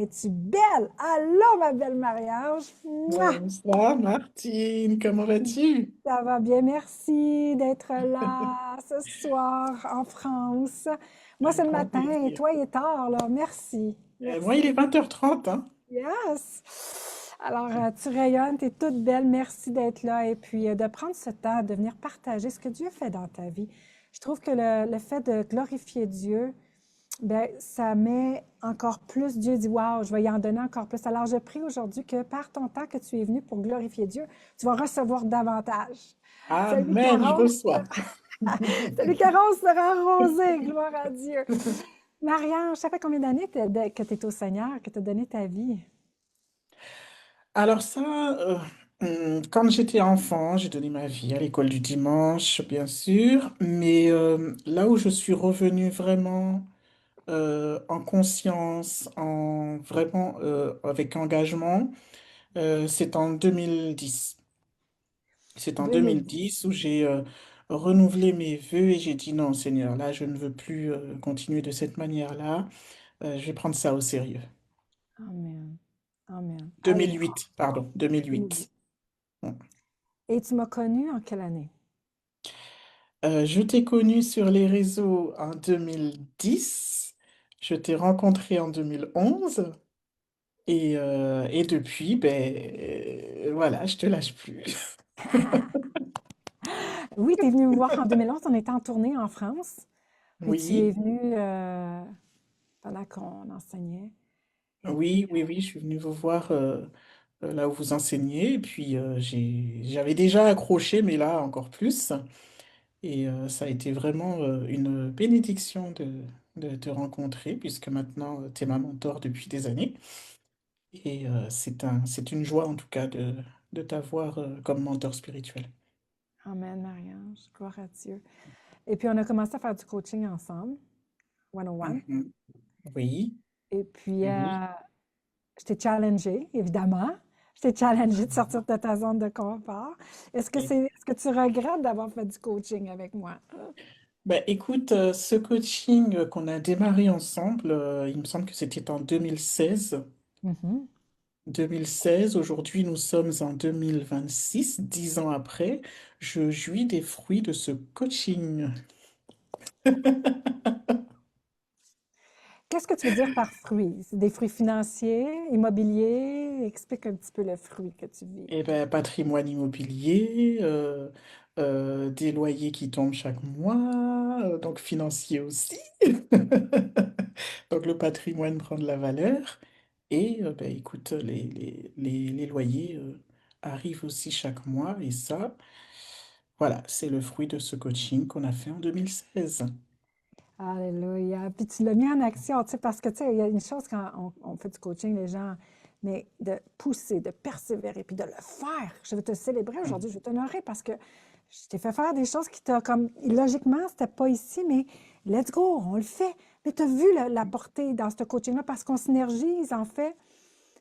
Es-tu belle? Allô, ma belle Marie-Ange. Mouah! Bonsoir Martine, comment vas-tu? Ça va bien, merci d'être là ce soir en France. Moi, Un c'est le grand matin et plaisir. toi, il est tard, là. Merci. Moi, Merci. il est 20h30, hein? Yes! Alors, tu rayonnes, tu es toute belle. Merci d'être là et puis de prendre ce temps de venir partager ce que Dieu fait dans ta vie. Je trouve que le fait de glorifier Dieu, ben, ça met encore plus, Dieu dit, waouh, je vais y en donner encore plus. Alors, je prie aujourd'hui que par ton temps que tu es venu pour glorifier Dieu, tu vas recevoir davantage. Celui qui Amen, je arrose, reçois. celui qui arrose sera arrosé, gloire à Dieu. Marianne, ça fait combien d'années que tu es au Seigneur, que tu as donné ta vie? Alors ça, quand j'étais enfant, j'ai donné ma vie à l'école du dimanche, bien sûr, mais là où je suis revenue vraiment en conscience, en vraiment avec engagement, c'est en 2010. C'est en 2010. 2010 où j'ai renouvelé mes vœux et j'ai dit non, Seigneur, là, je ne veux plus continuer de cette manière-là. Je vais prendre ça au sérieux. Amen. Amen. Alléluia. 2008, pardon, 2008. Bon. Et tu m'as connue en quelle année? Je t'ai connu sur les réseaux en 2010. Je t'ai rencontré en 2011. Et depuis, ben, voilà, je te lâche plus. Oui, tu es venu me voir en 2011. On était en tournée en France. Puis tu es Oui, venu pendant qu'on enseignait. Et puis, oui, oui, oui, je suis venue vous voir là où vous enseignez. Et puis, j'avais déjà accroché, mais là, encore plus. Et ça a été vraiment une bénédiction de te rencontrer, puisque maintenant, tu es ma mentor depuis des années. Et c'est une joie, en tout cas, de t'avoir comme mentor spirituel. Amen, Marie-Ange. Gloire à Dieu. Et puis, on a commencé à faire du coaching ensemble, 101. Mhm. Oui, Et puis, oui, oui. je t'ai challengée, évidemment. Je t'ai challengée de sortir de ta zone de confort. Est-ce que tu regrettes d'avoir fait du coaching avec moi? Ben, écoute, ce coaching qu'on a démarré ensemble, il me semble que c'était en 2016. Mhm. 2016, aujourd'hui nous sommes en 2026, 10 ans après, je jouis des fruits de ce coaching. Qu'est-ce que tu veux dire par fruits? C'est des fruits financiers, immobiliers? Explique un petit peu le fruit que tu vis. Eh ben, patrimoine immobilier, des loyers qui tombent chaque mois, donc financier aussi. Donc le patrimoine prend de la valeur. Et ben, écoute, les loyers arrivent aussi chaque mois. Et ça, voilà, c'est le fruit de ce coaching qu'on a fait en 2016. Alléluia. Puis tu l'as mis en action, tu sais, parce que, tu sais, il y a une chose quand on fait du coaching, les gens, mais de pousser, de persévérer, puis de le faire. Je veux te célébrer aujourd'hui, je veux t'honorer parce que je t'ai fait faire des choses qui t'ont comme, logiquement, c'était pas ici, mais let's go, on le fait. Mais tu as vu la portée dans ce coaching-là parce qu'on synergise, en fait.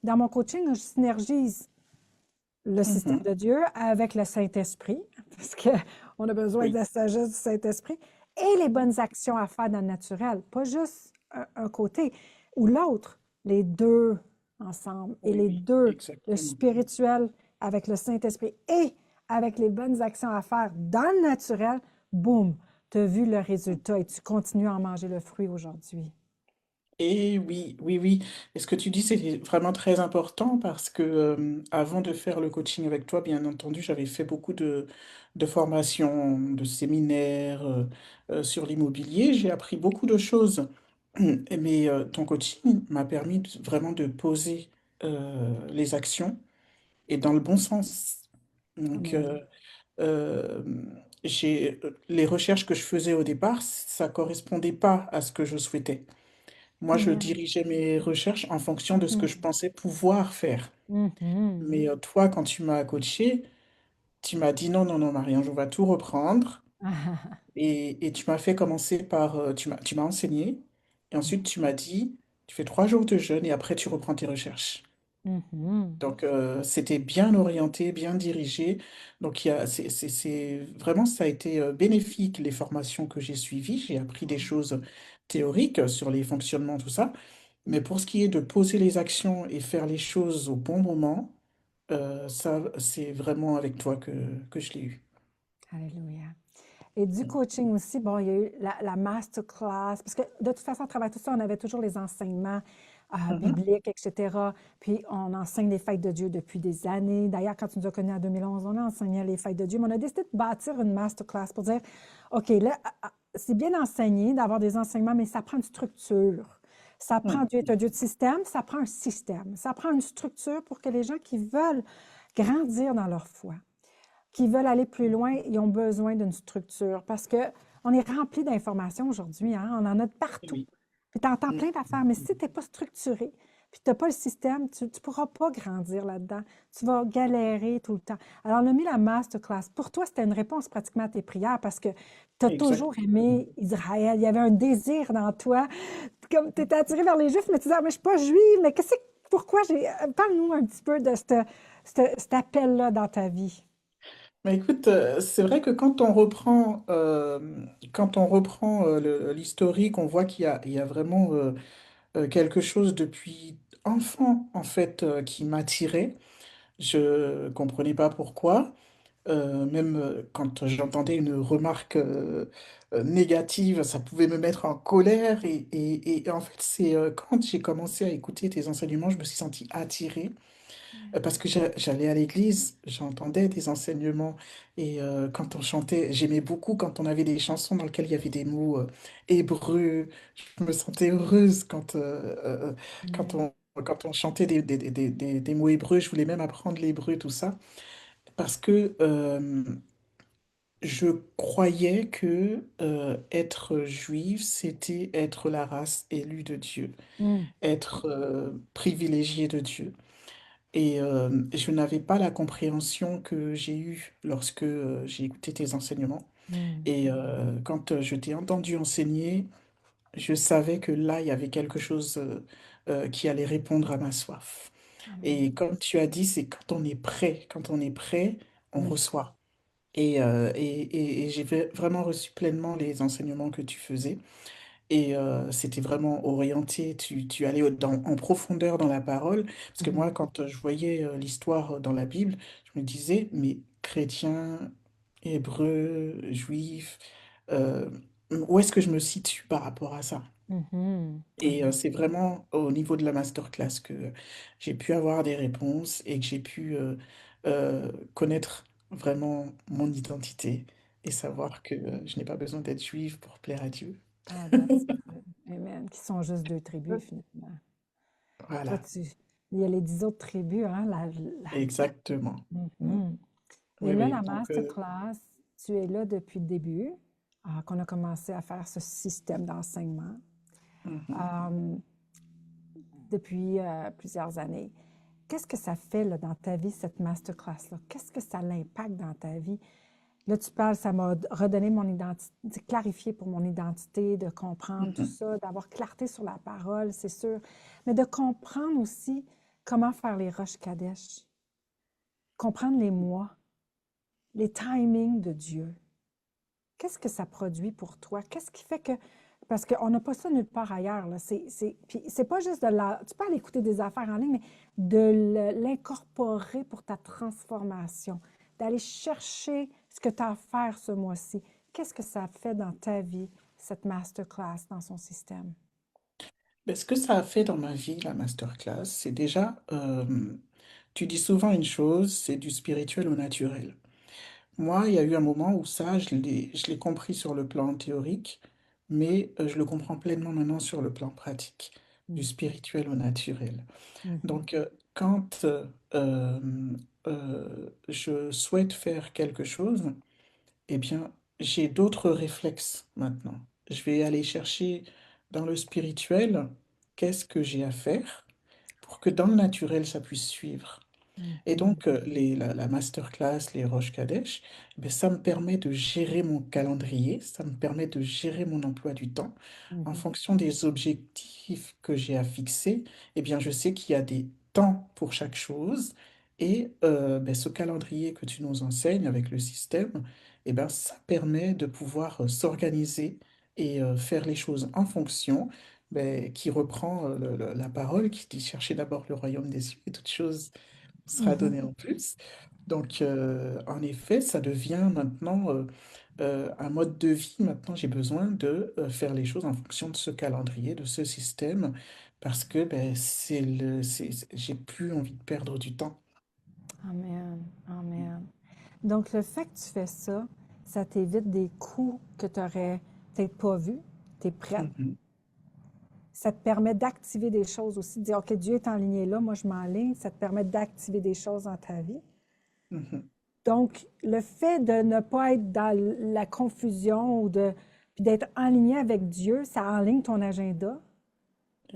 Dans mon coaching, je synergise le système Mhm. de Dieu avec le Saint-Esprit, parce qu'on a besoin de Oui, la sagesse du Saint-Esprit, et les bonnes actions à faire dans le naturel, pas juste un côté ou l'autre, les deux ensemble, et oui, les oui, deux, le exactement. spirituel avec le Saint-Esprit et avec les bonnes actions à faire dans le naturel, boum, tu as vu le résultat et tu continues à en manger le fruit aujourd'hui. Et oui, oui, oui. Et ce que tu dis, c'est vraiment très important parce que avant de faire le coaching avec toi, bien entendu, j'avais fait beaucoup de formations, de séminaires sur l'immobilier. J'ai appris beaucoup de choses. Mais ton coaching m'a permis vraiment de poser les actions et dans le bon sens. Donc, Amen. euh, les recherches que je faisais au départ, ça correspondait pas à ce que je souhaitais. Moi, je Amen. dirigeais mes recherches en fonction de ce que je Mhm. pensais pouvoir faire. Mhm. Mais toi, quand tu m'as coaché, tu m'as dit non, non, non, Marie-Ange, on va tout reprendre. Et tu m'as fait commencer par, tu m'as enseigné. Et ensuite, tu m'as dit, tu fais 3 jours de jeûne et après, tu reprends tes recherches. Mhm. Donc, c'était bien orienté, bien dirigé. Donc, vraiment, ça a été bénéfique, les formations que j'ai suivies. J'ai appris des choses théoriques sur les fonctionnements, tout ça. Mais pour ce qui est de poser les actions et faire les choses au bon moment, ça, c'est vraiment avec toi que je l'ai eu. Alléluia. Et du coaching aussi, bon, il y a eu la masterclass, parce que de toute façon, à travers tout ça, on avait toujours les enseignements Mhm. bibliques, etc. Puis on enseigne les fêtes de Dieu depuis des années. D'ailleurs, quand tu nous as connus en 2011, on a enseigné les fêtes de Dieu, mais on a décidé de bâtir une masterclass pour dire, OK, là, c'est bien enseigné d'avoir des enseignements, mais ça prend une structure. Ça prend, Mhm. Dieu est un Dieu de système, ça prend un système. Ça prend une structure pour que les gens qui veulent grandir dans leur foi, qui veulent aller plus loin, ils ont besoin d'une structure parce que on est rempli d'informations aujourd'hui, hein? On en a de partout. Oui. Puis tu entends Mhm. plein d'affaires, mais si tu n'es pas structuré, puis tu n'as pas le système, tu ne pourras pas grandir là-dedans. Tu vas galérer tout le temps. Alors, on a mis la masterclass. Pour toi, c'était une réponse pratiquement à tes prières parce que tu as Exact. toujours aimé Israël. Il y avait un désir dans toi. Comme tu étais attiré vers les Juifs, mais tu disais, ah, mais je ne suis pas juive, mais pourquoi j'ai. Parle-nous un petit peu de cet appel-là dans ta vie. Mais écoute, c'est vrai que quand on reprend l'historique, on voit il y a vraiment quelque chose depuis enfant, en fait, qui m'attirait. Je comprenais pas pourquoi. Même quand j'entendais une remarque négative, ça pouvait me mettre en colère. Et en fait, c'est quand j'ai commencé à écouter tes enseignements, je me suis senti attirée. Parce que j'allais à l'église, j'entendais des enseignements. Et quand on chantait, j'aimais beaucoup quand on avait des chansons dans lesquelles il y avait des mots hébreux. Je me sentais heureuse quand Mm. on, quand on chantait des mots hébreux. Je voulais même apprendre l'hébreu, tout ça. Parce que je croyais que être juif, c'était être la race élue de Dieu, Mm. être privilégié de Dieu. Et je n'avais pas la compréhension que j'ai eue lorsque j'ai écouté tes enseignements. Mm. Et quand je t'ai entendu enseigner, je savais que là, il y avait quelque chose qui allait répondre à ma soif. Amen. Et comme tu as dit, c'est quand on est prêt, on Oui. reçoit. Et j'ai vraiment reçu pleinement les enseignements que tu faisais. Et c'était vraiment orienté, tu allais en profondeur dans la parole. Parce que Mhm. moi, quand je voyais l'histoire dans la Bible, je me disais, mais chrétien, hébreu, juif, euh, où est-ce que je me situe par rapport à ça? Mhm. Et Amen. c'est vraiment au niveau de la masterclass que j'ai pu avoir des réponses et que j'ai pu connaître vraiment mon identité et savoir que je n'ai pas besoin d'être juive pour plaire à Dieu. Ah, that's good. Amen. Qui sont juste deux tribus, finalement. Toi, Voilà, il y a les 10 autres tribus, hein? exactement. Mm. Mhm. Et Oui, là, oui. la Donc, masterclass, tu es là depuis le début, qu'on a commencé à faire ce système d'enseignement, mhm. euh, depuis plusieurs années. Qu'est-ce que ça fait là, dans ta vie, cette masterclass-là? Qu'est-ce que ça l'impact dans ta vie? Là, tu parles, ça m'a redonné mon identité, clarifié pour mon identité, de comprendre tout Mhm. ça, d'avoir clarté sur la parole, c'est sûr, mais de comprendre aussi comment faire les roches Kadesh, comprendre les mois, les timings de Dieu. Qu'est-ce que ça produit pour toi? Qu'est-ce qui fait que... Parce qu'on n'a pas ça nulle part ailleurs, là. Puis c'est pas juste de la... Tu peux aller écouter des affaires en ligne, mais de l'incorporer pour ta transformation, d'aller chercher ce que tu as à faire ce mois-ci. Qu'est-ce que ça fait dans ta vie, cette masterclass dans son système? Ben, ce que ça a fait dans ma vie, la masterclass, c'est déjà, tu dis souvent une chose, c'est du spirituel au naturel. Moi, il y a eu un moment où ça, je l'ai compris sur le plan théorique, mais je le comprends pleinement maintenant sur le plan pratique, du Mhm, spirituel au naturel. mhm, Donc, quand je souhaite faire quelque chose, eh bien, j'ai d'autres réflexes maintenant. Je vais aller chercher dans le spirituel qu'est-ce que j'ai à faire pour que dans le naturel, ça puisse suivre. Et mhm, donc, la masterclass, les Roches Kadesh, ben, ça me permet de gérer mon calendrier, ça me permet de gérer mon emploi du temps en mhm, fonction des objectifs que j'ai à fixer. Eh bien, je sais qu'il y a des temps pour chaque chose. Et ben, ce calendrier que tu nous enseignes avec le système, eh ben, ça permet de pouvoir s'organiser et faire les choses en fonction. qui reprend la parole, qui dit cherchez d'abord le royaume des cieux et toute chose sera Mhm. donnée en plus. Donc, en effet, ça devient maintenant un mode de vie. Maintenant, j'ai besoin de faire les choses en fonction de ce calendrier, de ce système, parce que j'ai plus envie de perdre du temps. Amen. Amen. Donc, le fait que tu fais ça, ça t'évite des coûts que tu n'aurais peut-être pas vus. Tu es prête. Mhm, Ça te permet d'activer des choses aussi, de dire, OK, Dieu est en ligne là, moi je m'enligne. Ça te permet d'activer des choses dans ta vie. mhm. Donc, le fait de ne pas être dans la confusion ou de, puis d'être en ligne avec Dieu, ça enligne ton agenda,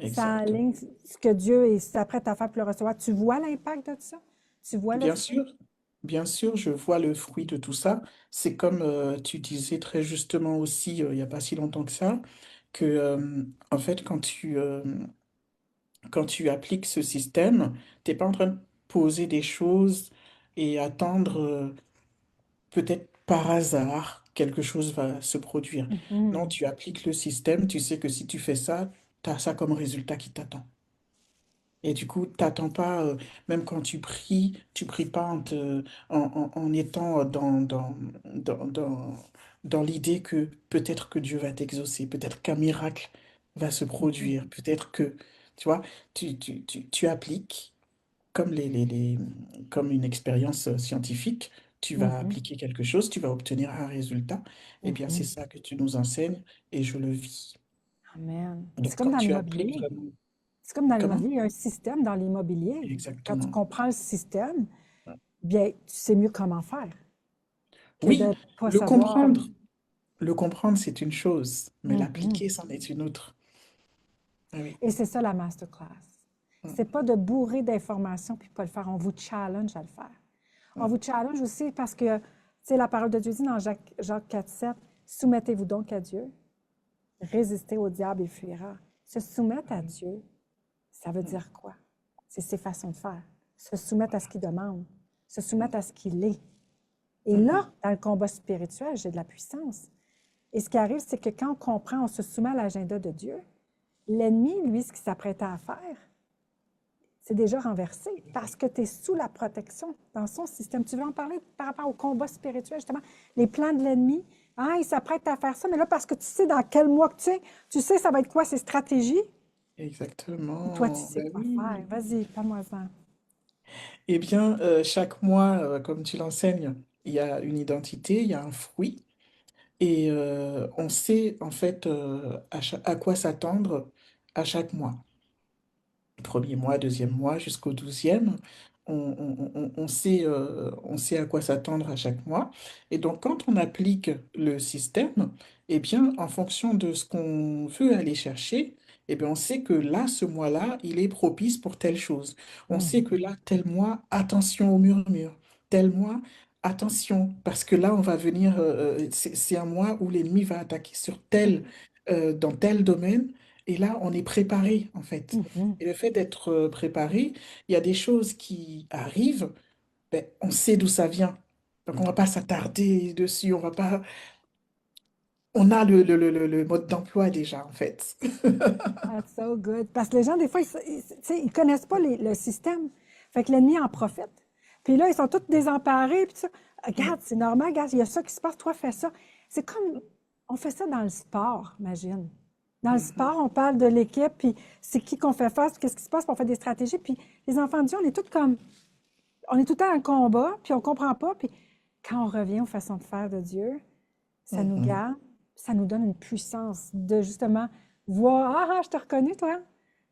ça Exactement. enligne ce que Dieu s'apprête à faire pour le recevoir. Tu vois l'impact de ça? Tu vois le Bien fruit? sûr, bien sûr, je vois le fruit de tout ça. C'est comme tu disais très justement aussi, il n'y a pas si longtemps que ça, que en fait, quand tu appliques ce système, t'es pas en train de poser des choses et attendre peut-être par hasard quelque chose va se produire. Non, Mhm. tu appliques le système, tu sais que si tu fais ça, tu as ça comme résultat qui t'attend. Et du coup, t'attends pas, même quand tu pries pas en étant dans l'idée que peut-être que Dieu va t'exaucer, peut-être qu'un miracle va se Mhm. produire, peut-être que, tu vois, tu appliques comme comme une expérience scientifique, tu vas Mhm. appliquer quelque chose, tu vas obtenir un résultat. Eh bien, c'est Mhm. ça que tu nous enseignes et je le vis. Amen. C'est Donc, comme quand dans tu appliques l'immobilier. vraiment, C'est comme dans comment? l'immobilier, il y a un système dans l'immobilier. Quand tu Exactement. comprends le système, bien, tu sais mieux comment faire que de Oui, ne pas le savoir. comprendre, le comprendre, c'est une chose, mais Mhm. l'appliquer, c'en est une autre. Ah oui. Et c'est ça la masterclass. C'est Mm, pas de bourrer d'informations puis pas le faire. On vous challenge à le faire. On mm, vous challenge aussi parce que, tu sais, la parole de Dieu dit dans Jacques 4,7, soumettez-vous donc à Dieu, résistez au diable, il fuira. Se soumettre à Dieu, ça veut mm. dire quoi? C'est ses façons de faire. Se soumettre à ce Voilà. qu'il demande, se Mm, soumettre à ce qu'il est. Et mhm, là, dans le combat spirituel, j'ai de la puissance. Et ce qui arrive, c'est que quand on comprend, on se soumet à l'agenda de Dieu, l'ennemi, lui, ce qu'il s'apprêtait à faire, c'est déjà renversé parce que tu es sous la protection dans son système. Tu veux en parler par rapport au combat spirituel, justement, les plans de l'ennemi. Ah, il s'apprête à faire ça, mais là, parce que tu sais dans quel mois que tu sais ça va être quoi ses stratégies, et toi, tu exactement. sais Ben quoi faire. oui. Vas-y, parle-moi-en. Eh bien, chaque mois, comme tu l'enseignes, il y a une identité, il y a un fruit, et on sait en fait à quoi s'attendre à chaque mois. Premier mois, deuxième mois, jusqu'au douzième, on sait à quoi s'attendre à chaque mois. Et donc, quand on applique le système, eh bien, en fonction de ce qu'on veut aller chercher, eh bien, on sait que là, ce mois-là, il est propice pour telle chose. On sait que Mhm, là, tel mois, attention au murmure. Tel mois, attention, parce que là, on va venir, c'est un mois où l'ennemi va attaquer dans tel domaine. Et là, on est préparé, en fait. mhm, Et le fait d'être préparé, il y a des choses qui arrivent, ben, on sait d'où ça vient. Donc on va pas s'attarder dessus, on va pas... On a le mode d'emploi déjà, en fait. That's so good. Parce que les gens, des fois, tu sais, ils connaissent pas le système. Fait que l'ennemi en profite. Puis là, ils sont tous désemparés. Puis tout ça. Regarde, c'est normal, regarde, il y a ça qui se passe, toi, fais ça. C'est comme, on fait ça dans le sport, imagine. Dans le Mhm. sport, on parle de l'équipe, puis c'est qui qu'on fait face, qu'est-ce qui se passe, puis on fait des stratégies. Puis les enfants de Dieu, on est tous comme, on est tout le temps en combat, puis on comprend pas. Puis quand on revient aux façons de faire de Dieu, ça nous Mhm. garde, ça nous donne une puissance de justement voir, ah, ah, je te reconnais, toi.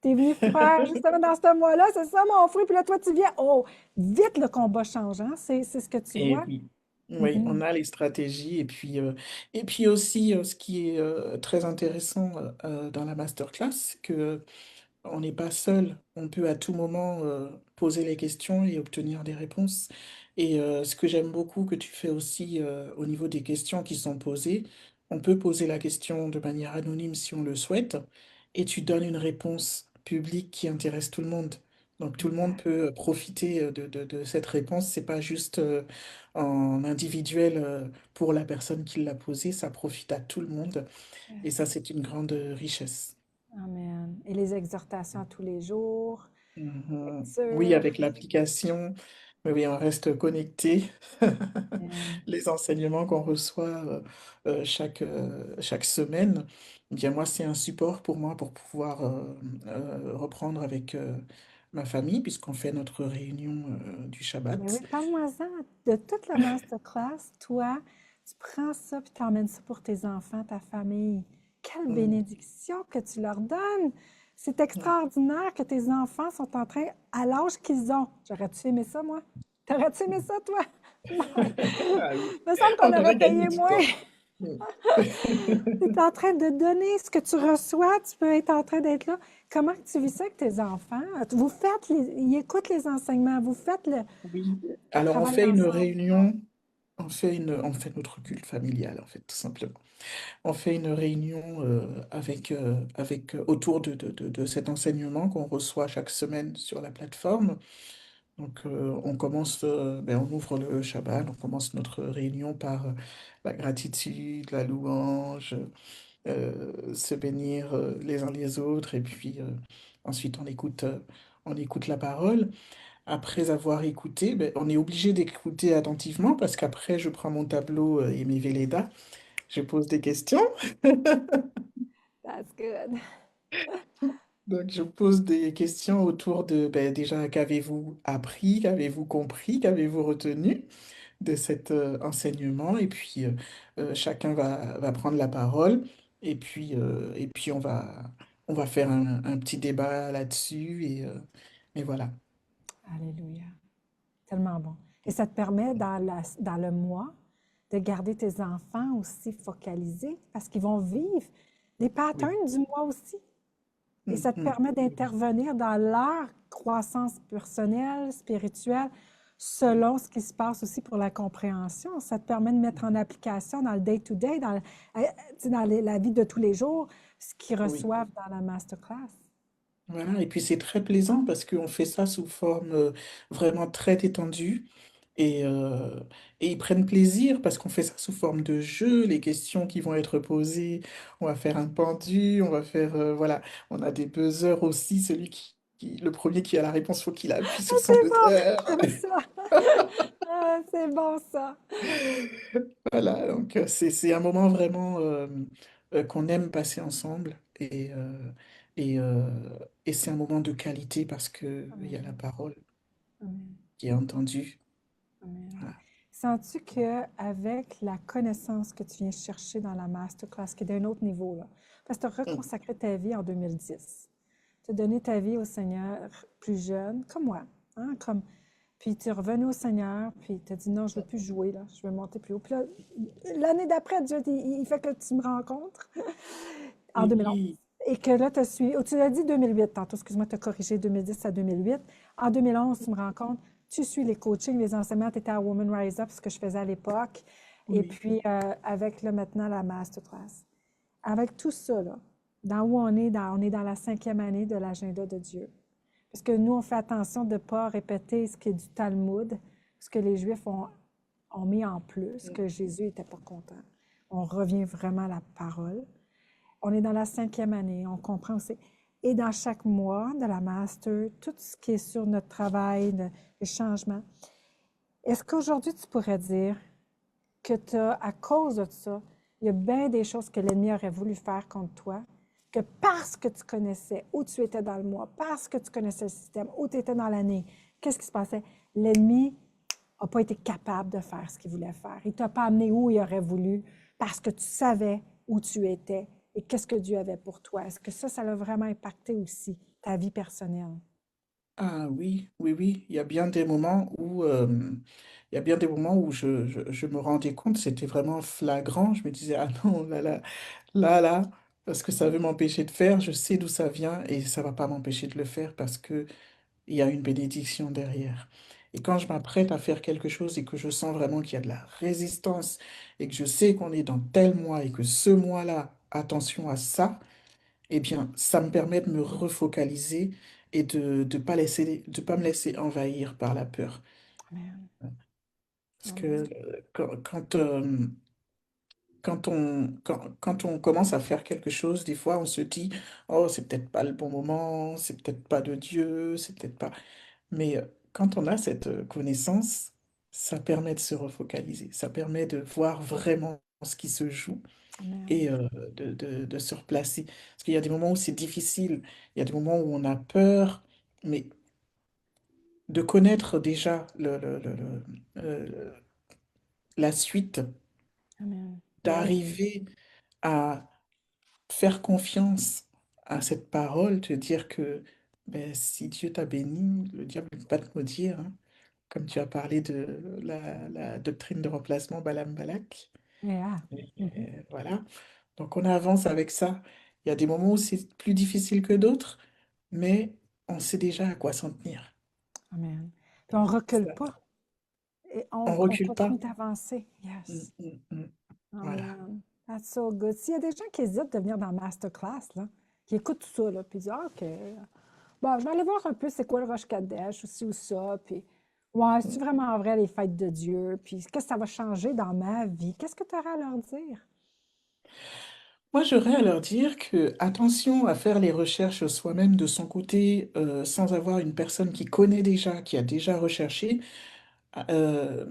Tu es venu faire justement dans ce mois-là, c'est ça mon fruit, puis là, toi, tu viens. Oh, vite le combat change, hein? C'est ce que tu Et vois. oui, oui, Mhm. on a les stratégies. Et puis aussi, ce qui est très intéressant dans la masterclass, c'est que on n'est pas seul. On peut à tout moment poser les questions et obtenir des réponses. Et ce que j'aime beaucoup que tu fais aussi au niveau des questions qui sont posées, on peut poser la question de manière anonyme si on le souhaite, et tu donnes une réponse publique qui intéresse tout le monde. Donc tout le monde Exact. peut profiter de cette réponse. C'est pas juste en individuel pour la personne qui l'a posée, ça profite à tout le monde. Et ça, c'est une grande richesse. Amen. Et les exhortations tous les jours, Mhm. Oui, lecture. avec l'application, oui, oui, on reste connecté. Amen. Les enseignements qu'on reçoit chaque semaine, eh bien moi, c'est un support pour moi pour pouvoir reprendre avec ma famille, puisqu'on fait notre réunion du Ben oui, Shabbat. parle-moi-en de toute la masterclass. Toi, tu prends ça puis tu emmènes ça pour tes enfants, ta famille. Quelle Mm. bénédiction que tu leur donnes! C'est extraordinaire que tes enfants sont en train, à l'âge qu'ils ont. J'aurais-tu aimé ça, moi? T'aurais-tu aimé ça, toi? Moi, Ah oui, il me semble qu'on on aurait aurait gagné payé du moins. temps. Mm. Tu es en train de donner ce que tu reçois, tu peux être en train d'être là. Comment tu vis ça avec tes enfants? Vous faites ils écoutent les enseignements, vous faites Oui. le Alors, on travail fait une ensemble. réunion, on fait notre culte familial, en fait, tout simplement. On fait une réunion autour de cet enseignement qu'on reçoit chaque semaine sur la plateforme. Donc, on ouvre le Shabbat, on commence notre réunion par la gratitude, la louange, se bénir les uns les autres, et puis ensuite on écoute la parole. Après avoir écouté, ben, on est obligé d'écouter attentivement parce qu'après, je prends mon tableau et mes Vélédas, je pose des questions. That's good. Donc, je pose des questions autour de, ben, déjà, qu'avez-vous appris, qu'avez-vous compris, qu'avez-vous retenu de cet enseignement? Et puis, chacun va prendre la parole. Et puis on va faire un petit débat là-dessus. Et voilà. Alléluia. Tellement bon. Et ça te permet dans le mois de garder tes enfants aussi focalisés parce qu'ils vont vivre les Oui. patterns du mois aussi. Et ça te Mhm. permet d'intervenir dans leur croissance personnelle, spirituelle, selon ce qui se passe aussi pour la compréhension. Ça te permet de mettre en application dans le day-to-day, tu sais, dans la vie de tous les jours, ce qu'ils Oui. reçoivent dans la masterclass. Voilà, et puis c'est très plaisant parce qu'on fait ça sous forme vraiment très détendue et et ils prennent plaisir parce qu'on fait ça sous forme de jeu, les questions qui vont être posées, on va faire un pendu, on va faire, voilà, on a des buzzers aussi, le premier qui a la réponse, faut qu'il appuie Ah, sur son c'est bon, buzzer. j'aime ça. Ah, c'est bon ça. Voilà, donc c'est un moment vraiment qu'on aime passer ensemble et et c'est un moment de qualité parce que il y a la Amen. parole Amen. qui est entendue. Amen. Voilà. Sens-tu qu'avec la connaissance que tu viens chercher dans la masterclass, qui est d'un autre niveau, là, parce que tu as Mm. reconsacré ta vie en 2010, tu as donné ta vie au Seigneur plus jeune, comme moi, hein, puis tu es revenu au Seigneur, puis tu as dit non, je ne veux plus jouer, là, je veux monter plus haut. Puis là, l'année d'après, Dieu, il fait que tu me rencontres en 2011. Oui, Et que là, tu as suivi, oh, tu l'as dit 2008 tantôt, excuse-moi, tu as corrigé 2010 à 2008. En 2011, tu me rends compte, tu suis les coachings, les enseignements, tu étais à Woman Rise Up, ce que je faisais à l'époque. Et oui, puis, avec là, maintenant la masterclass. Avec tout ça, là, dans où on est dans la 5e année de l'agenda de Dieu. Parce que nous, on fait attention de ne pas répéter ce qui est du Talmud, ce que les Juifs ont mis en plus, que Jésus n'était pas content. On revient vraiment à la parole. On est dans la 5e année, on comprend aussi. Et dans chaque mois de la master, tout ce qui est sur notre travail, les changements. Est-ce qu'aujourd'hui, tu pourrais dire que à cause de ça, il y a bien des choses que l'ennemi aurait voulu faire contre toi, que parce que tu connaissais où tu étais dans le mois, parce que tu connaissais le système, où tu étais dans l'année, qu'est-ce qui se passait? L'ennemi n'a pas été capable de faire ce qu'il voulait faire. Il ne t'a pas amené où il aurait voulu parce que tu savais où tu étais et qu'est-ce que Dieu avait pour toi. Est-ce que ça l'a vraiment impacté aussi ta vie personnelle? ah oui, oui, oui. Il y a bien des moments où, il y a bien des moments où je me rendais compte, c'était vraiment flagrant. Je me disais, ah non, là, parce que ça veut m'empêcher de faire, je sais d'où ça vient et ça va pas m'empêcher de le faire parce que il y a une bénédiction derrière. Et quand je m'apprête à faire quelque chose et que je sens vraiment qu'il y a de la résistance et que je sais qu'on est dans tel mois et que ce mois-là, attention à ça, eh bien, ça me permet de me refocaliser et de pas me laisser envahir par la peur. Amen. Parce que Amen. quand, quand on commence à faire quelque chose, des fois, on se dit, oh, c'est peut-être pas le bon moment, c'est peut-être pas de Dieu, c'est peut-être pas. Mais quand on a cette connaissance, ça permet de se refocaliser, ça permet de voir vraiment ce qui se joue Amen. et de se replacer. Parce qu'il y a des moments où c'est difficile, il y a des moments où on a peur, mais de connaître déjà euh, la suite, Amen. Yes. d'arriver à faire confiance à cette parole, te dire que ben, si Dieu t'a béni, le diable ne peut pas te maudire, hein. Comme tu as parlé de la doctrine de remplacement Balaam-Balak. Yeah. Et, Mhm. voilà. Donc on avance avec ça. Il y a des moments où c'est plus difficile que d'autres, mais on sait déjà à quoi s'en tenir. Amen. Puis on recule Ça, pas et on on recule pas. continue d'avancer. Mm, Yes. mm, mm. Voilà. Amen. That's so good. S'il y a des gens qui hésitent de venir dans le masterclass, là, qui écoutent tout ça, là, puis disent, ah, OK, bon, je vais aller voir un peu c'est quoi le Roche Kadesh, aussi ou ça, puis ouais, c'est Mm. vraiment vrai les fêtes de Dieu, puis qu'est-ce que ça va changer dans ma vie? Qu'est-ce que tu auras à leur dire? Moi, j'aurais à leur dire que attention à faire les recherches soi-même de son côté, sans avoir une personne qui connaît déjà, qui a déjà recherché. Euh,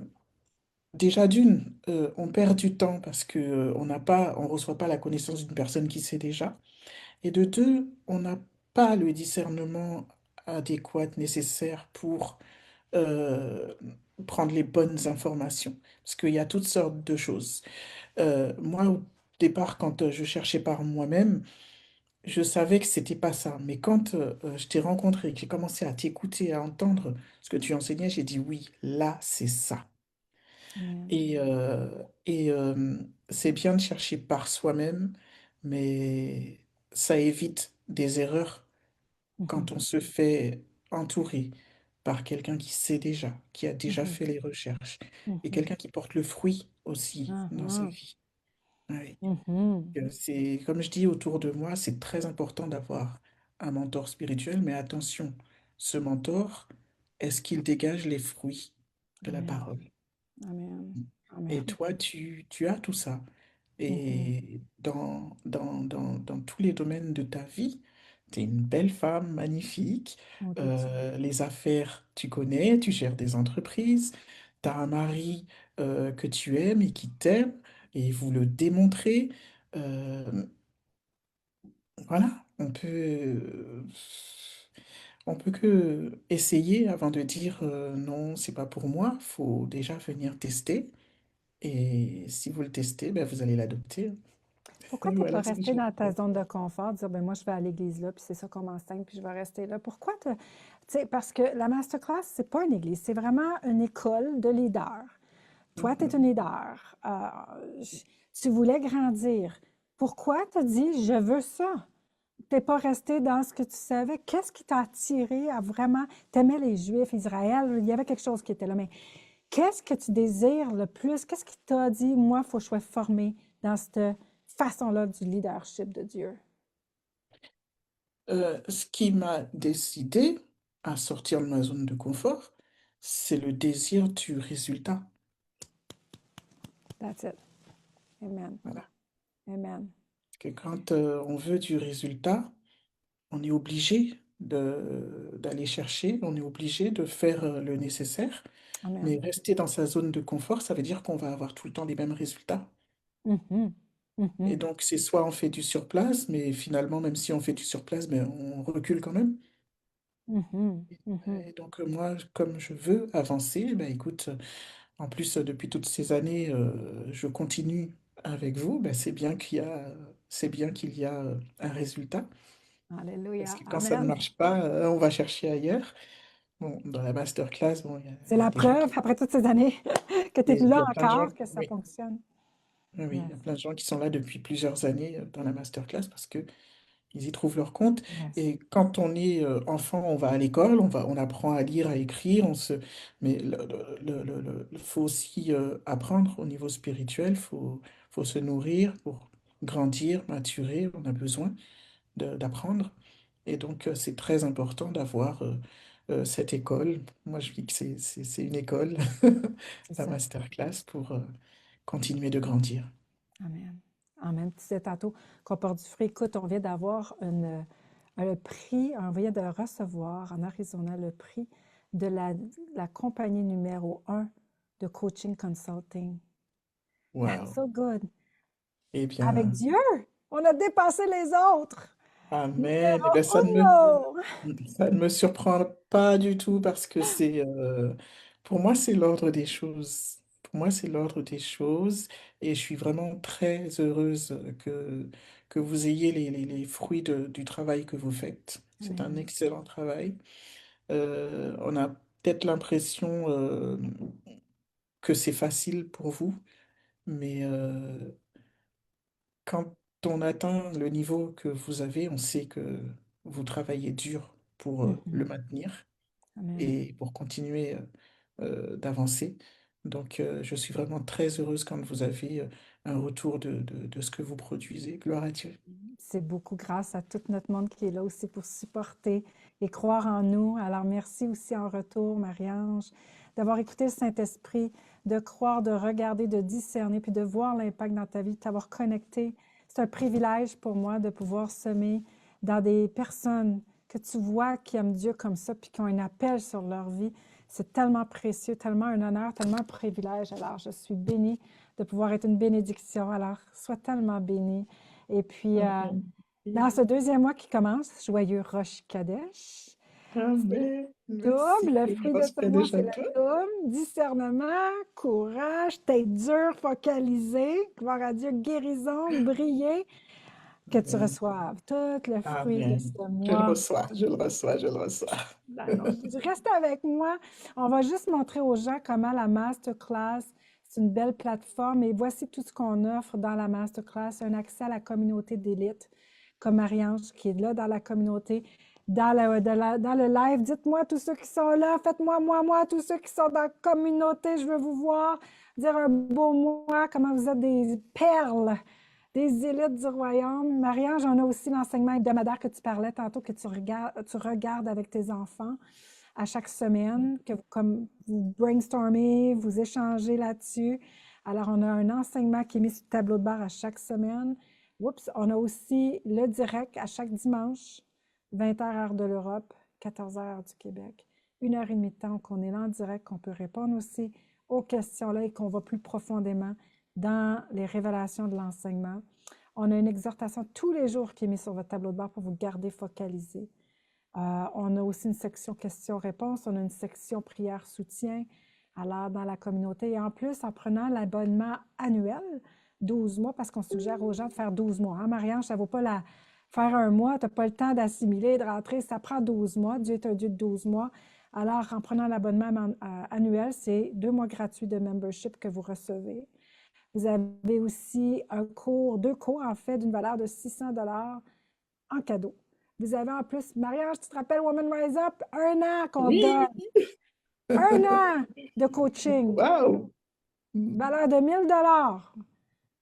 Déjà d'une, on perd du temps parce que on reçoit pas la connaissance d'une personne qui sait déjà. Et de deux, on n'a pas le discernement adéquat nécessaire pour euh, prendre les bonnes informations. Parce qu'il y a toutes sortes de choses. Moi, au départ, quand je cherchais par moi-même, je savais que c'était pas ça. Mais quand je t'ai rencontré, que j'ai commencé à t'écouter, à entendre ce que tu enseignais, j'ai dit oui, là, c'est ça. Amen. Et c'est bien de chercher par soi-même, mais ça évite des erreurs Mhm, quand on se fait entourer par quelqu'un qui sait déjà, qui a déjà mhm, fait les recherches, et mhm, quelqu'un qui porte le fruit aussi dans sa mhm, vie. Oui. mhm. C'est, comme je dis autour de moi, c'est très important d'avoir un mentor spirituel, mais attention, ce mentor, est-ce qu'il dégage les fruits de la Amen. parole? Amen. Et Amen. toi, tu as tout ça. Mhm. Et dans tous les domaines de ta vie, tu es une belle femme, magnifique. Mon Dieu. Les affaires, tu connais, tu gères des entreprises. Tu as un mari que tu aimes et qui t'aime, et vous le démontrez. Euh, voilà, on peut que essayer avant de dire non, c'est pas pour moi. Faut déjà venir tester. Et si vous le testez, ben, vous allez l'adopter. Pourquoi tu n'es pas Voilà ce que resté je dans ta pense. zone de confort, dire, ben moi, je vais à l'église là, puis c'est ça qu'on m'enseigne, puis je vais rester là. Pourquoi tu sais, parce que la masterclass, c'est pas une église, c'est vraiment une école de leaders. Toi, tu es Mhm. une leader. Tu voulais grandir. Pourquoi tu as dit, je veux ça? Tu n'es pas resté dans ce que tu savais. Qu'est-ce qui t'a attiré à vraiment... Tu aimais les Juifs, Israël, il y avait quelque chose qui était là, mais qu'est-ce que tu désires le plus? Qu'est-ce qui t'a dit, moi, il faut que je sois formé dans cette façon-là du leadership de Dieu? Ce qui m'a décidé à sortir de ma zone de confort, c'est le désir du résultat. That's it. Amen. Voilà. Amen. Parce que quand on veut du résultat, on est obligé d'aller chercher, on est obligé de faire le nécessaire. Mais Amen. rester dans sa zone de confort, ça veut dire qu'on va avoir tout le temps les mêmes résultats. Mhm. Et Mhm. donc, c'est soit on fait du surplace, mais finalement, même si on fait du surplace, ben, on recule quand même. Mhm. Mhm. Et donc, moi, comme je veux avancer, ben, écoute, en plus, depuis toutes ces années, je continue avec vous, ben, c'est bien qu'il y a un résultat. Parce Alléluia. que quand ça ne Amen. marche pas, on va chercher ailleurs. Bon, dans la masterclass, bon, C'est il y a la des gens preuve, après toutes ces années, que tu es il y là a plein de gens, encore, que ça oui, fonctionne. oui, oui, il y Yes. a plein de gens qui sont là depuis plusieurs années dans la masterclass parce que ils y trouvent leur compte. Yes. Et quand on est enfant, on va à l'école, on apprend à lire, à écrire, mais faut aussi apprendre au niveau spirituel, faut se nourrir pour grandir, maturer, on a besoin d'apprendre. Et donc, c'est très important d'avoir cette école. Moi, je dis que c'est une école, C'est la ça. masterclass, pour continuer de grandir. Amen. Amen. Tu disais tantôt qu'on porte du fruit. Écoute, on vient d'avoir le prix, on vient de recevoir en Arizona le prix de la compagnie numéro un de coaching consulting. Man, Waouh. so good. Eh Avec bien, Dieu, on a dépassé les autres. amen. Eh Numéro bien, uno. ça ne me surprend pas du tout parce que pour moi, c'est l'ordre des choses. Pour moi, c'est l'ordre des choses et je suis vraiment très heureuse que vous ayez les fruits du travail que vous faites. C'est un Amen. excellent travail. On a peut-être l'impression que c'est facile pour vous, mais quand on atteint le niveau que vous avez, on sait que vous travaillez dur pour le Mhm. maintenir Amen. et pour continuer d'avancer. Donc, je suis vraiment très heureuse quand vous avez un retour de ce que vous produisez. Gloire à Dieu. C'est beaucoup grâce à tout notre monde qui est là aussi pour supporter et croire en nous. Alors, merci aussi en retour, Marie-Ange, d'avoir écouté le Saint-Esprit, de croire, de regarder, de discerner, puis de voir l'impact dans ta vie, de t'avoir connecté. C'est un privilège pour moi de pouvoir semer dans des personnes que tu vois qui aiment Dieu comme ça, puis qui ont un appel sur leur vie. C'est tellement précieux, tellement un honneur, tellement un privilège. Alors, je suis bénie de pouvoir être une bénédiction. Alors, sois tellement bénie. Et puis, Amen. dans ce deuxième mois qui commence, joyeux Rosh Kadesh, c'est Amen. double. Merci. Le Je me fruit de ce respecte mois, déjà c'est le toi. double. Discernement, courage, tête dure, focalisé. Gloire à Dieu, guérison, briller. Que tu Amen. reçoives tout le fruit de Amen. ce Je le mois. reçois, je le reçois, je le reçois. Ben non, je dis, reste avec moi. On va juste montrer aux gens comment la masterclass, c'est une belle plateforme. Et voici tout ce qu'on offre dans la masterclass. Un accès à la communauté d'élite, comme Marie-Ange qui est là dans la communauté. Dans le live, dites-moi tous ceux qui sont là, faites-moi, moi, tous ceux qui sont dans la communauté, je veux vous voir, dire un beau mot, comment vous êtes des perles, des élites du royaume. Marie-Ange, on a aussi l'enseignement hebdomadaire que tu parlais tantôt, que tu regardes avec tes enfants à chaque semaine, que comme vous brainstormez, vous échangez là-dessus. Alors, on a un enseignement qui est mis sur le tableau de bord à chaque semaine. Oups, on a aussi le direct à chaque dimanche, 20h heure de l'Europe, 14h heure du Québec. 1h30 de temps qu'on est là en direct, qu'on peut répondre aussi aux questions-là et qu'on va plus profondément dans les révélations de l'enseignement. On a une exhortation tous les jours qui est mise sur votre tableau de bord pour vous garder focalisé. On a aussi une section questions-réponses, on a une section prière-soutien alors dans la communauté. Et en plus, en prenant l'abonnement annuel, 12 mois, parce qu'on suggère aux gens de faire 12 mois. Hein, Marie-Ange, ça ne vaut pas faire un mois, tu n'as pas le temps d'assimiler, de rentrer, ça prend 12 mois. Dieu est un Dieu de 12 mois. Alors, en prenant l'abonnement annuel, c'est 2 mois gratuits de membership que vous recevez. Vous avez aussi deux cours en fait, d'une valeur de 600 en cadeau. Vous avez en plus, Marie-Ange, tu te rappelles Woman Rise Up? 1 an qu'on donne. Oui, 1 an de coaching. waouh. Valeur de 1000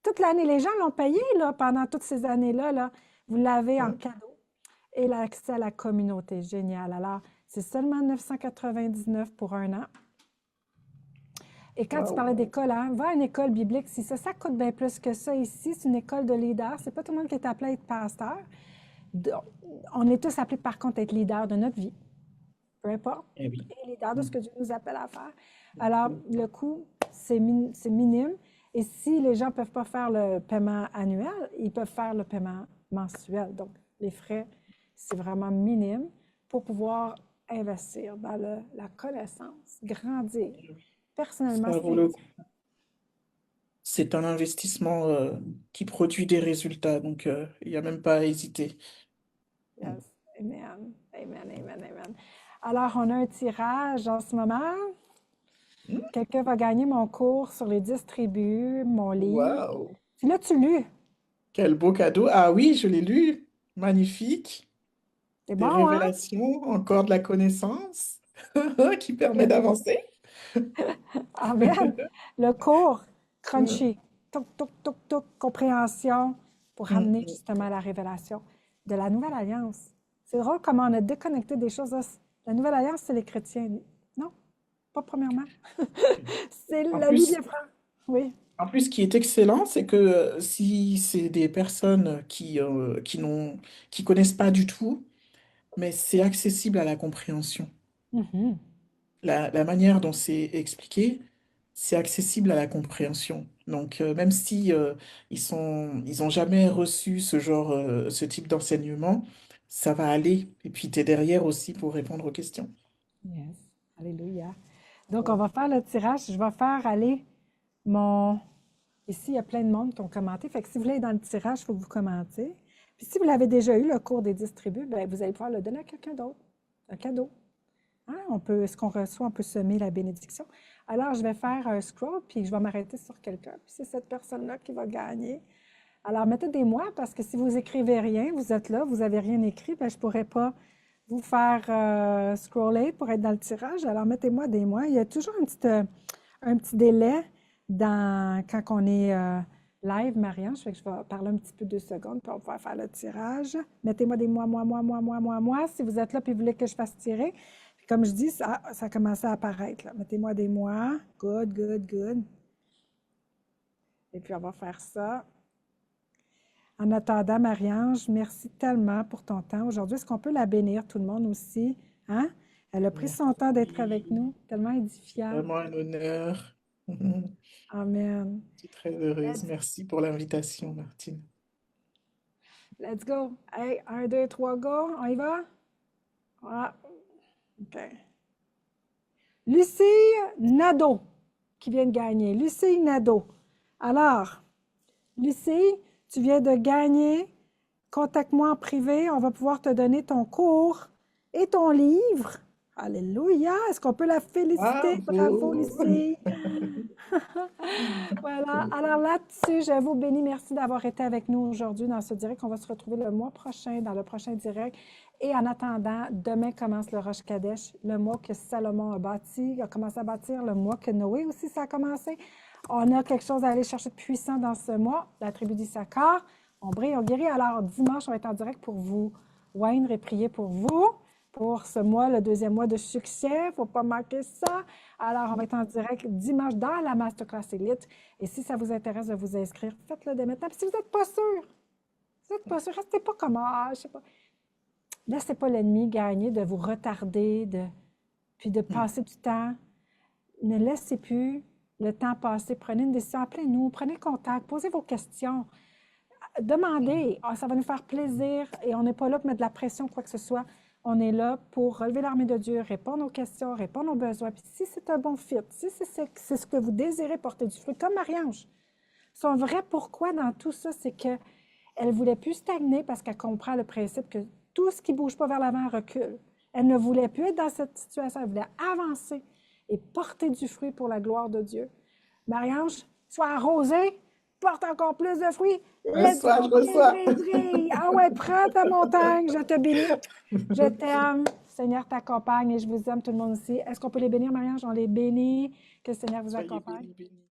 toute l'année. Les gens l'ont payé là, pendant toutes ces années-là. Là. Vous l'avez en cadeau. Et l'accès à la communauté. Génial. Alors, c'est seulement 999 pour 1 an. Et quand tu Waouh. parlais d'école, hein, va à une école biblique. Si ça coûte bien plus que ça ici. C'est une école de leader. C'est pas tout le monde qui est appelé à être pasteur. On est tous appelés, par contre, à être leader de notre vie. Peu importe. Eh oui. Et leader de ce que Dieu nous appelle à faire. Alors, le coût, c'est minime. Et si les gens ne peuvent pas faire le paiement annuel, ils peuvent faire le paiement mensuel. Donc, les frais, c'est vraiment minime pour pouvoir investir dans la connaissance, grandir personnellement, Ça vaut le coup. C'est un investissement qui produit des résultats, donc il n'y a même pas à hésiter. Mm. Yes. Amen. Amen, amen, amen. Alors, on a un tirage en ce moment. Mm. Quelqu'un va gagner mon cours sur les 10 tribus, mon livre. Waouh, Tu l'as-tu lu? quel beau cadeau. Ah oui, je l'ai lu. Magnifique. C'est Des bon, hein? révélations, encore de la connaissance qui permet Yes. d'avancer. Amen. Le cours, Mm, crunchy, toc, toc, toc, toc, compréhension pour mm, ramener mm. justement à la révélation de la Nouvelle Alliance. C'est drôle comment on a déconnecté des choses. La Nouvelle Alliance, c'est les chrétiens. Non, pas premièrement. C'est En la Bible plus, est franc. Oui. En plus, ce qui est excellent, c'est que si c'est des personnes qui connaissent pas du tout, mais c'est accessible à la compréhension. Mhm. La manière dont c'est expliqué, c'est accessible à la compréhension. Donc, même si ils ont jamais reçu ce type d'enseignement, ça va aller. Et puis, tu es derrière aussi pour répondre aux questions. Yes. Alléluia. Donc, on Ouais. va faire le tirage. Je vais faire aller mon... Ici, il y a plein de monde qui ont commenté. Fait que si vous voulez être dans le tirage, il faut que vous commentez. Puis si vous l'avez déjà eu, le cours des 10 tribus, ben, vous allez pouvoir le donner à quelqu'un d'autre. Un cadeau. Hein? On peut, ce qu'on reçoit, on peut semer la bénédiction. Alors, je vais faire un scroll, puis je vais m'arrêter sur quelqu'un. Puis c'est cette personne-là qui va gagner. Alors, mettez des mois, parce que si vous écrivez rien, vous êtes là, vous n'avez rien écrit, ben, je ne pourrais pas vous faire scroller pour être dans le tirage. Alors, mettez-moi des mois. Il y a toujours un petit délai quand on est live, Marianne. Je fais que je vais parler un petit peu 2 secondes, puis on va pouvoir faire le tirage. Mettez-moi des mois, moi. Si vous êtes là, puis vous voulez que je fasse tirer. Puis comme je dis, ça a commencé à apparaître, là. Mettez-moi des mois. Good, good, good. Et puis, on va faire ça. En attendant, Marie-Ange, merci tellement pour ton temps aujourd'hui. Est-ce qu'on peut la bénir, tout le monde aussi? Hein? Elle a pris son temps d'être avec Merci. nous, tellement édifiant. Vraiment un honneur. Je Amen. suis très heureuse. Let's, Merci pour l'invitation, Martine. let's go. Hey, 1, 2, 3, go. On y va? Voilà. OK. Lucie Nadeau, qui vient de gagner. Lucie Nadeau. Alors, Lucie, tu viens de gagner. Contacte-moi en privé. On va pouvoir te donner ton cours et ton livre. Alléluia! Est-ce qu'on peut la féliciter? Bravo, Bravo! Lucie! Voilà. Alors là-dessus, je vous bénis. Merci d'avoir été avec nous aujourd'hui dans ce direct. On va se retrouver le mois prochain, dans le prochain direct. Et en attendant, demain commence le Rosh Kadesh, le mois que Salomon a bâti, il a commencé à bâtir, le mois que Noé aussi, ça a commencé. On a quelque chose à aller chercher de puissant dans ce mois, la tribu d'Issachar. On brille, on guérit. Alors, dimanche, on va être en direct pour vous oindre et prier pour vous, pour ce mois, le deuxième mois de succès. Il ne faut pas manquer ça. Alors, on va être en direct dimanche dans la Masterclass Elite. Et si ça vous intéresse de vous inscrire, faites-le dès maintenant. Puis si vous n'êtes pas sûr, restez pas comme, ah, je sais pas. Laissez pas l'ennemi gagner de vous retarder, puis de passer du temps. Ne laissez plus le temps passer. Prenez une décision. Appelez-nous, prenez contact, posez vos questions. Demandez. Ah, ça va nous faire plaisir et on n'est pas là pour mettre de la pression, quoi que ce soit. On est là pour relever l'armée de Dieu, répondre aux questions, répondre aux besoins. Puis si c'est un bon fit, si c'est ce que vous désirez porter du fruit, comme Marie-Ange, son vrai pourquoi dans tout ça, c'est qu'elle ne voulait plus stagner parce qu'elle comprend le principe que tout ce qui ne bouge pas vers l'avant recule. Elle ne voulait plus être dans cette situation, elle voulait avancer et porter du fruit pour la gloire de Dieu. Marie-Ange, sois arrosée, porte encore plus de fruits. Je Let's reçois, je go, brille, reçois. brille, brille. Ah ouais, prends ta montagne, je te bénis. Je t'aime. Seigneur t'accompagne et je vous aime tout le monde aussi. Est-ce qu'on peut les bénir, Marie-Ange? On les bénit. Que le Seigneur vous Soyez accompagne. bénis, bénis.